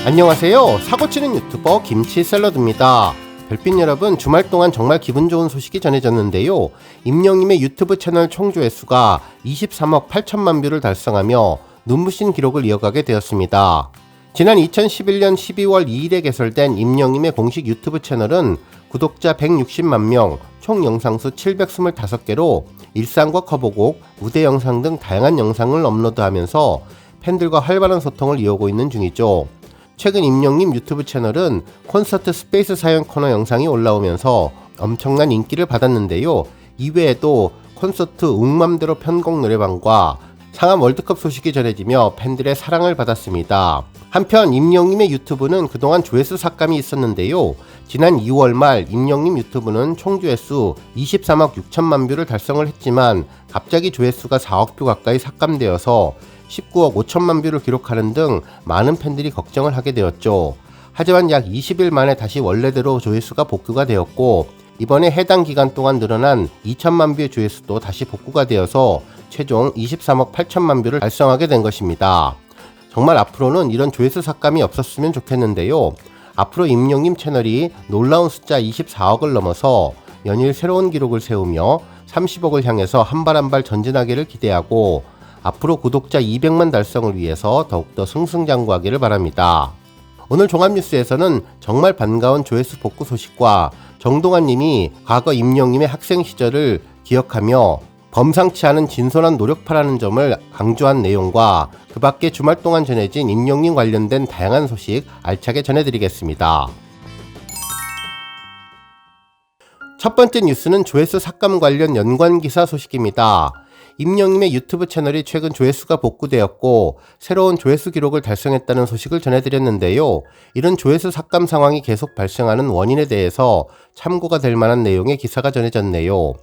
안녕하세요. 사고치는 유튜버 김치샐러드입니다. 별빛 여러분, 주말 동안 정말 기분 좋은 소식이 전해졌는데요. 임영님의 유튜브 채널 총조회수가 23억 8천만 뷰를 달성하며 눈부신 기록을 이어가게 되었습니다. 지난 2011년 12월 2일에 개설된 임영님의 공식 유튜브 채널은 구독자 160만 명, 총 영상수 725개로 일상과 커버곡, 무대 영상 등 다양한 영상을 업로드하면서 팬들과 활발한 소통을 이어오고 있는 중이죠. 최근 임영님 유튜브 채널은 콘서트 스페이스 사연 코너 영상이 올라오면서 엄청난 인기를 받았는데요. 이외에도 콘서트 웅맘대로 편곡 노래방과 상암 월드컵 소식이 전해지며 팬들의 사랑을 받았습니다. 한편 임영님의 유튜브는 그동안 조회수 삭감이 있었는데요. 지난 2월 말 임영님 유튜브는 총 조회수 23억 6천만 뷰를 달성을 했지만 갑자기 조회수가 4억 뷰 가까이 삭감되어서 19억 5천만 뷰를 기록하는 등 많은 팬들이 걱정을 하게 되었죠. 하지만 약 20일 만에 다시 원래대로 조회수가 복구가 되었고, 이번에 해당 기간 동안 늘어난 2천만 뷰의 조회수도 다시 복구가 되어서 최종 23억 8천만 뷰를 달성하게 된 것입니다. 정말 앞으로는 이런 조회수 삭감이 없었으면 좋겠는데요. 앞으로 임영님 채널이 놀라운 숫자 24억을 넘어서 연일 새로운 기록을 세우며 30억을 향해서 한 발 한 발 전진하기를 기대하고, 앞으로 구독자 200만 달성을 위해서 더욱더 승승장구하기를 바랍니다. 오늘 종합뉴스에서는 정말 반가운 조회수 복구 소식과 정동환님이 과거 임영님의 학생 시절을 기억하며 범상치 않은 진솔한 노력파라는 점을 강조한 내용과 그 밖에 주말 동안 전해진 임영님 관련된 다양한 소식 알차게 전해드리겠습니다. 첫 번째 뉴스는 조회수 삭감 관련 연관 기사 소식입니다. 임영님의 유튜브 채널이 최근 조회수가 복구되었고 새로운 조회수 기록을 달성했다는 소식을 전해드렸는데요. 이런 조회수 삭감 상황이 계속 발생하는 원인에 대해서 참고가 될 만한 내용의 기사가 전해졌네요.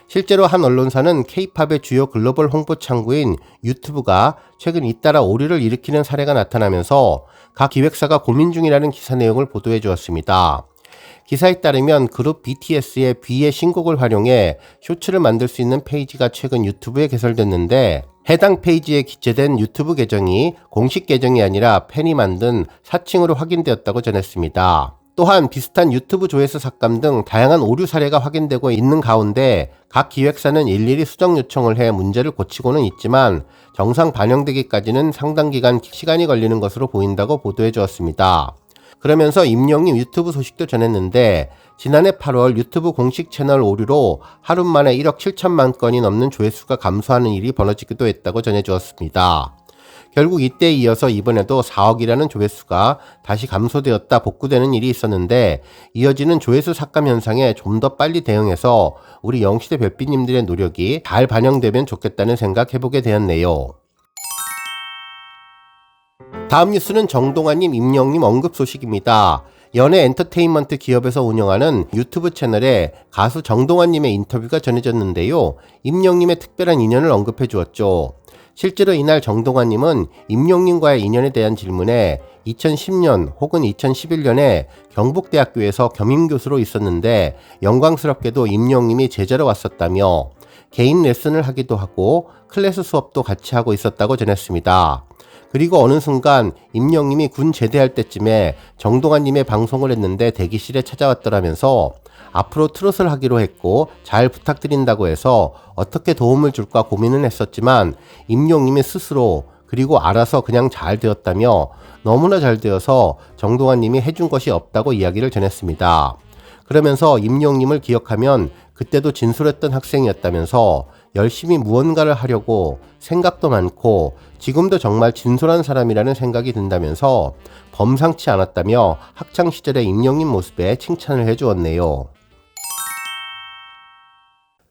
실제로 한 언론사는 K-팝의 주요 글로벌 홍보 창구인 유튜브가 최근 잇따라 오류를 일으키는 사례가 나타나면서 각 기획사가 고민 중이라는 기사 내용을 보도해 주었습니다. 기사에 따르면 그룹 BTS의 B의 신곡을 활용해 쇼츠를 만들 수 있는 페이지가 최근 유튜브에 개설됐는데, 해당 페이지에 기재된 유튜브 계정이 공식 계정이 아니라 팬이 만든 사칭으로 확인되었다고 전했습니다. 또한 비슷한 유튜브 조회수 삭감 등 다양한 오류 사례가 확인되고 있는 가운데 각 기획사는 일일이 수정 요청을 해 문제를 고치고는 있지만 정상 반영되기까지는 상당 기간 시간이 걸리는 것으로 보인다고 보도해 주었습니다. 그러면서 임영님 유튜브 소식도 전했는데, 지난해 8월 유튜브 공식 채널 오류로 하루 만에 1억 7천만 건이 넘는 조회수가 감소하는 일이 벌어지기도 했다고 전해주었습니다. 결국 이때에 이어서 이번에도 4억이라는 조회수가 다시 감소되었다 복구되는 일이 있었는데, 이어지는 조회수 삭감 현상에 좀 더 빨리 대응해서 우리 영시대 별빛님들의 노력이 잘 반영되면 좋겠다는 생각 해보게 되었네요. 다음 뉴스는 정동환님, 임영님 언급 소식입니다. 연예 엔터테인먼트 기업에서 운영하는 유튜브 채널에 가수 정동환님의 인터뷰가 전해졌는데요. 임영님의 특별한 인연을 언급해 주었죠. 실제로 이날 정동환님은 임영님과의 인연에 대한 질문에 2010년 혹은 2011년에 경북대학교에서 겸임교수로 있었는데 영광스럽게도 임영님이 제자로 왔었다며 개인 레슨을 하기도 하고 클래스 수업도 같이 하고 있었다고 전했습니다. 그리고 어느 순간 임영님이 군 제대할 때쯤에 정동환님의 방송을 했는데 대기실에 찾아왔더라면서 앞으로 트롯을 하기로 했고 잘 부탁드린다고 해서 어떻게 도움을 줄까 고민은 했었지만 임영님이 스스로 그리고 알아서 그냥 잘 되었다며 너무나 잘 되어서 정동환님이 해준 것이 없다고 이야기를 전했습니다. 그러면서 임영님을 기억하면 그때도 진솔했던 학생이었다면서 열심히 무언가를 하려고 생각도 많고 지금도 정말 진솔한 사람이라는 생각이 든다면서 범상치 않았다며 학창시절의 임영님 모습에 칭찬을 해주었네요.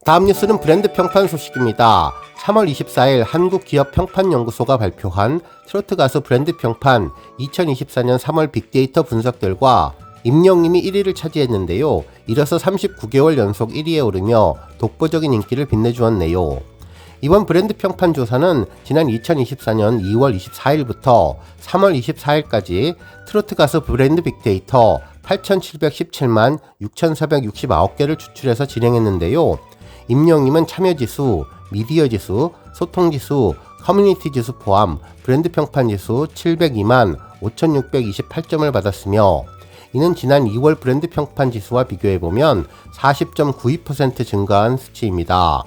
다음 뉴스는 브랜드 평판 소식입니다. 3월 24일 한국기업평판연구소가 발표한 트로트 가수 브랜드 평판 2024년 3월 빅데이터 분석 결과 임영님이 1위를 차지했는데요. 이로써 39개월 연속 1위에 오르며 독보적인 인기를 빛내주었네요. 이번 브랜드 평판 조사는 지난 2024년 2월 24일부터 3월 24일까지 트로트 가수 브랜드 빅데이터 8,717만 6,469개를 추출해서 진행했는데요. 임영님은 참여지수, 미디어지수, 소통지수, 커뮤니티 지수 포함 브랜드 평판 지수 702만 5,628점을 받았으며 이는 지난 2월 브랜드 평판 지수와 비교해보면 40.92% 증가한 수치입니다.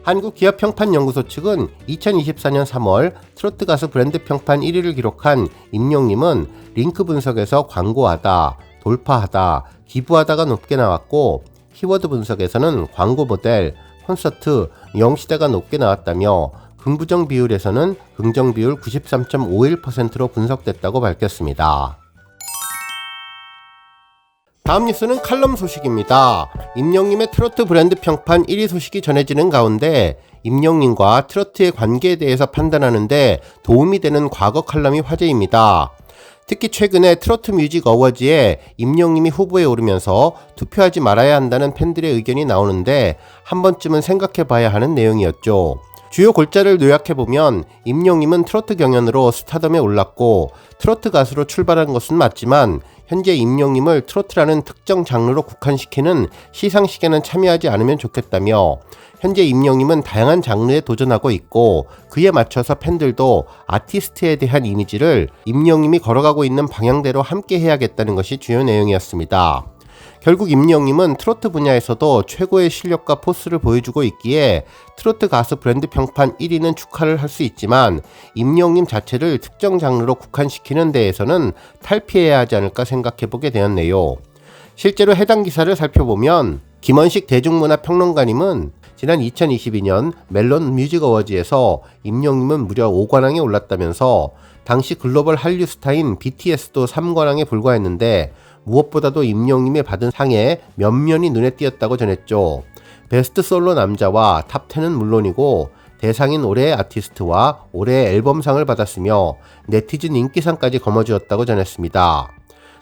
한국기업평판연구소 측은 2024년 3월 트로트 가수 브랜드 평판 1위를 기록한 임영님은 링크 분석에서 광고하다, 돌파하다, 기부하다가 높게 나왔고 키워드 분석에서는 광고 모델, 콘서트, 영시대가 높게 나왔다며 긍부정 비율에서는 긍정 비율 93.51%로 분석됐다고 밝혔습니다. 다음 뉴스는 칼럼 소식입니다. 임영님의 트로트 브랜드 평판 1위 소식이 전해지는 가운데 임영님과 트로트의 관계에 대해서 판단하는데 도움이 되는 과거 칼럼이 화제입니다. 특히 최근에 트로트 뮤직 어워즈에 임영님이 후보에 오르면서 투표하지 말아야 한다는 팬들의 의견이 나오는데 한 번쯤은 생각해봐야 하는 내용이었죠. 주요 골자를 요약해보면 임영님은 트로트 경연으로 스타덤에 올랐고 트로트 가수로 출발한 것은 맞지만 현재 임영님을 트로트라는 특정 장르로 국한시키는 시상식에는 참여하지 않으면 좋겠다며 현재 임영님은 다양한 장르에 도전하고 있고 그에 맞춰서 팬들도 아티스트에 대한 이미지를 임영님이 걸어가고 있는 방향대로 함께 해야겠다는 것이 주요 내용이었습니다. 결국 임영님은 트로트 분야에서도 최고의 실력과 포스를 보여주고 있기에 트로트 가수 브랜드 평판 1위는 축하를 할 수 있지만 임영님 자체를 특정 장르로 국한시키는 데에서는 탈피해야 하지 않을까 생각해보게 되었네요. 실제로 해당 기사를 살펴보면 김원식 대중문화평론가님은 지난 2022년 멜론 뮤직 어워즈에서 임영님은 무려 5관왕에 올랐다면서 당시 글로벌 한류 스타인 BTS도 3관왕에 불과했는데 무엇보다도 임영님이 받은 상에 면면이 눈에 띄었다고 전했죠. 베스트 솔로 남자와 탑10은 물론이고 대상인 올해의 아티스트와 올해의 앨범상을 받았으며 네티즌 인기상까지 거머쥐었다고 전했습니다.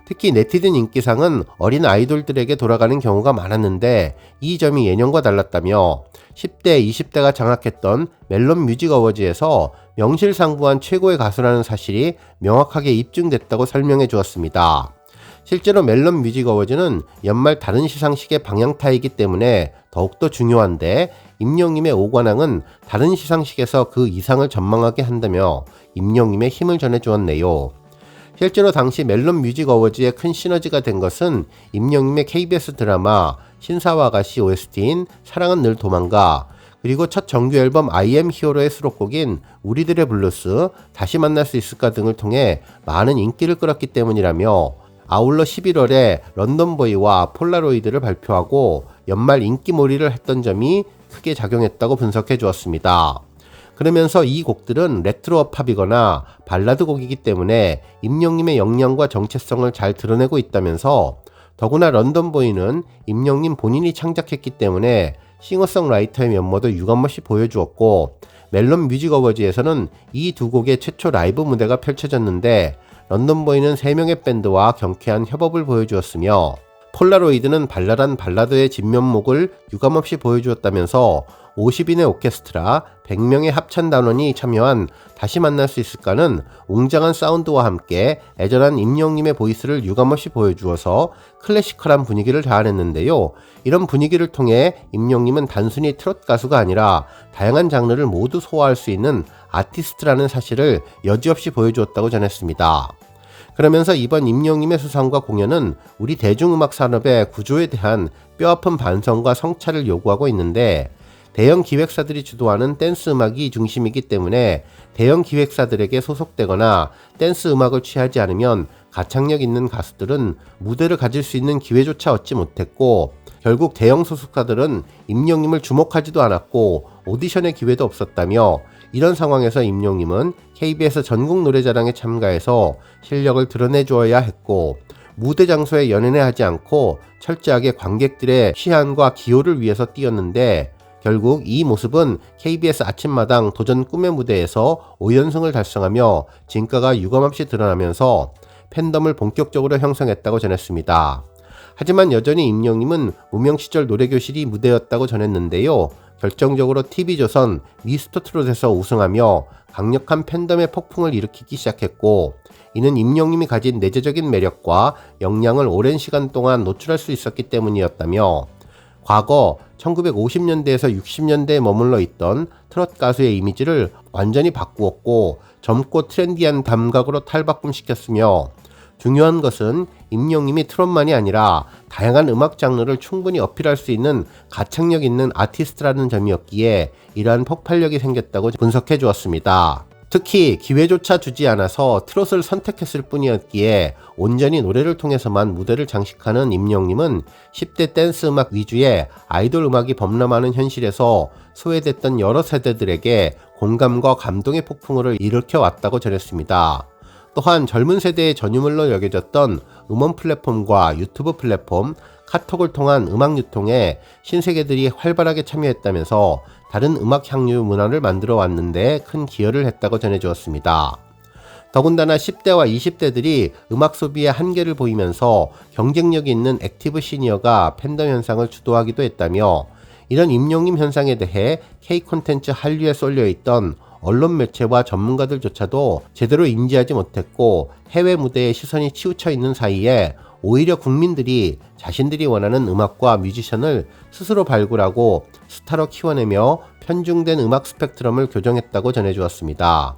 특히 네티즌 인기상은 어린 아이돌들에게 돌아가는 경우가 많았는데 이 점이 예년과 달랐다며 10대, 20대가 장악했던 멜론 뮤직 어워즈에서 명실상부한 최고의 가수라는 사실이 명확하게 입증됐다고 설명해 주었습니다. 실제로 멜론 뮤직 어워즈는 연말 다른 시상식의 방향타이기 때문에 더욱더 중요한데 임영님의 5관왕은 다른 시상식에서 그 이상을 전망하게 한다며 임영님의 힘을 전해주었네요. 실제로 당시 멜론 뮤직 어워즈의 큰 시너지가 된 것은 임영님의 KBS 드라마 신사와 아가씨 OST인 사랑은 늘 도망가 그리고 첫 정규 앨범 I am 히어로의 수록곡인 우리들의 블루스, 다시 만날 수 있을까 등을 통해 많은 인기를 끌었기 때문이라며 아울러 11월에 런던보이와 폴라로이드를 발표하고 연말 인기몰이를 했던 점이 크게 작용했다고 분석해 주었습니다. 그러면서 이 곡들은 레트로 팝이거나 발라드 곡이기 때문에 임영님의 역량과 정체성을 잘 드러내고 있다면서 더구나 런던보이는 임영님 본인이 창작했기 때문에 싱어송라이터의 면모도 유감없이 보여주었고 멜론 뮤직 어워즈에서는 이 두 곡의 최초 라이브 무대가 펼쳐졌는데 런던보이는 3명의 밴드와 경쾌한 협업을 보여주었으며 폴라로이드는 발랄한 발라드의 진면목을 유감없이 보여주었다면서 50인의 오케스트라 100명의 합창단원이 참여한 다시 만날 수 있을까는 웅장한 사운드와 함께 애절한 임영님의 보이스를 유감없이 보여주어서 클래시컬한 분위기를 자아냈는데요. 이런 분위기를 통해 임영님은 단순히 트롯 가수가 아니라 다양한 장르를 모두 소화할 수 있는 아티스트라는 사실을 여지없이 보여주었다고 전했습니다. 그러면서 이번 임영님의 수상과 공연은 우리 대중음악 산업의 구조에 대한 뼈아픈 반성과 성찰을 요구하고 있는데 대형 기획사들이 주도하는 댄스 음악이 중심이기 때문에 대형 기획사들에게 소속되거나 댄스 음악을 취하지 않으면 가창력 있는 가수들은 무대를 가질 수 있는 기회조차 얻지 못했고 결국 대형 소속사들은 임영님을 주목하지도 않았고 오디션의 기회도 없었다며 이런 상황에서 임영님은 KBS 전국 노래자랑에 참가해서 실력을 드러내주어야 했고 무대 장소에 연연해하지 않고 철저하게 관객들의 시안과 기호를 위해서 뛰었는데 결국 이 모습은 KBS 아침마당 도전 꿈의 무대에서 5연승을 달성하며 진가가 유감없이 드러나면서 팬덤을 본격적으로 형성했다고 전했습니다. 하지만 여전히 임영님은 무명 시절 노래교실이 무대였다고 전했는데요. 결정적으로 TV조선 미스터트롯에서 우승하며 강력한 팬덤의 폭풍을 일으키기 시작했고 이는 임영님이 가진 내재적인 매력과 역량을 오랜 시간 동안 노출할 수 있었기 때문이었다며 과거 1950년대에서 60년대에 머물러 있던 트롯 가수의 이미지를 완전히 바꾸었고 젊고 트렌디한 감각으로 탈바꿈시켰으며, 중요한 것은 임영님이 트롯만이 아니라 다양한 음악 장르를 충분히 어필할 수 있는 가창력 있는 아티스트라는 점이었기에 이러한 폭발력이 생겼다고 분석해 주었습니다. 특히 기회조차 주지 않아서 트롯을 선택했을 뿐이었기에 온전히 노래를 통해서만 무대를 장식하는 임영님은 10대 댄스 음악 위주의 아이돌 음악이 범람하는 현실에서 소외됐던 여러 세대들에게 공감과 감동의 폭풍을 일으켜왔다고 전했습니다. 또한 젊은 세대의 전유물로 여겨졌던 음원 플랫폼과 유튜브 플랫폼, 카톡을 통한 음악 유통에 신세계들이 활발하게 참여했다면서 다른 음악 향유 문화를 만들어 왔는데 큰 기여를 했다고 전해주었습니다. 더군다나 10대와 20대들이 음악 소비에 한계를 보이면서 경쟁력이 있는 액티브 시니어가 팬덤 현상을 주도하기도 했다며, 이런 임영님 현상에 대해 K 콘텐츠 한류에 쏠려 있던 언론 매체와 전문가들조차도 제대로 인지하지 못했고 해외 무대에 시선이 치우쳐 있는 사이에 오히려 국민들이 자신들이 원하는 음악과 뮤지션을 스스로 발굴하고 스타로 키워내며 편중된 음악 스펙트럼을 교정했다고 전해주었습니다.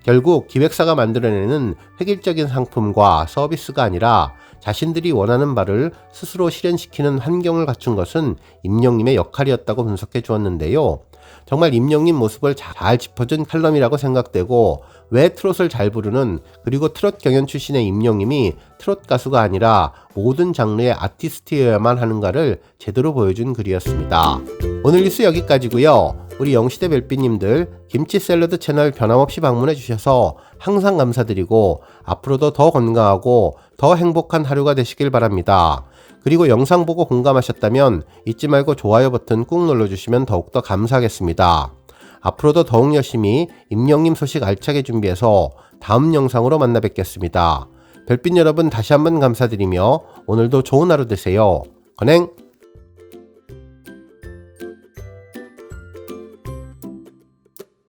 결국 기획사가 만들어내는 획일적인 상품과 서비스가 아니라 자신들이 원하는 바를 스스로 실현시키는 환경을 갖춘 것은 임영님의 역할이었다고 분석해 주었는데요. 정말 임영님 모습을 잘 짚어준 칼럼이라고 생각되고, 왜 트롯을 잘 부르는, 그리고 트롯 경연 출신의 임영님이 트롯 가수가 아니라 모든 장르의 아티스트여야만 하는가를 제대로 보여준 글이었습니다. 오늘 뉴스 여기까지고요. 우리 영시대 별빛님들 김치 샐러드 채널 변함없이 방문해 주셔서 항상 감사드리고 앞으로도 더 건강하고 더 행복한 하루가 되시길 바랍니다. 그리고 영상 보고 공감하셨다면 잊지 말고 좋아요 버튼 꾹 눌러주시면 더욱더 감사하겠습니다. 앞으로도 더욱 열심히 임영님 소식 알차게 준비해서 다음 영상으로 만나 뵙겠습니다. 별빛 여러분 다시 한번 감사드리며 오늘도 좋은 하루 되세요. 건행!